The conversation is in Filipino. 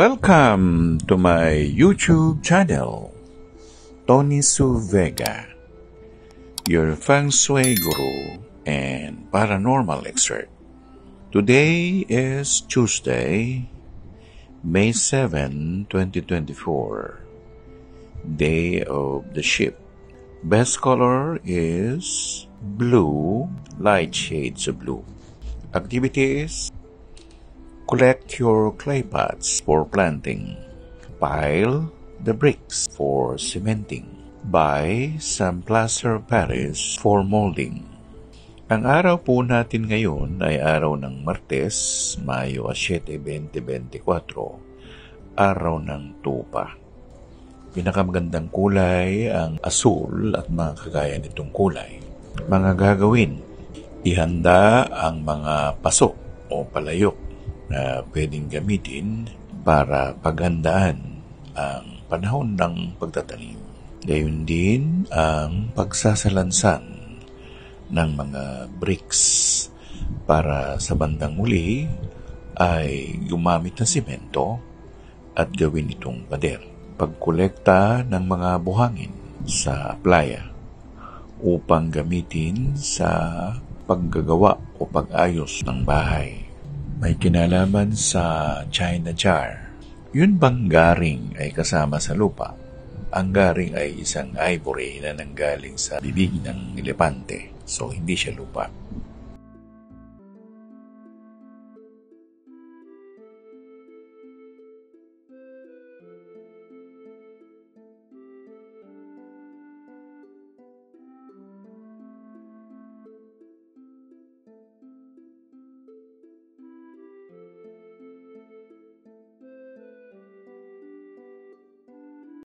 Welcome to my YouTube channel, Tony Su Vega, your Feng Shui Guru and Paranormal Expert. Today is Tuesday, May 7, 2024, Day of the Sheep. Best color is blue, light shades of blue. Activities: collect your clay pots for planting. Pile the bricks for cementing. Buy some plaster of Paris for molding. Ang araw po natin ngayon ay araw ng Martes, Mayo 7, 2024, araw ng tupa. Pinakamagandang kulay ang asul at mga kagaya nitong kulay. Mga gagawin: ihanda ang mga paso o palayok na pwedeng gamitin para paghandaan ang panahon ng pagtatanim. Gayon din ang pagsasalansan ng mga bricks para sa bandang uli ay gumamit ng simento at gawin itong pader. Pagkolekta ng mga buhangin sa playa upang gamitin sa paggagawa o pag-ayos ng bahay. May kinalaman sa China jar. Yun bang garing ay kasama sa lupa? Ang garing ay isang ivory na nanggaling sa bibig ng elepante. So, hindi siya lupa.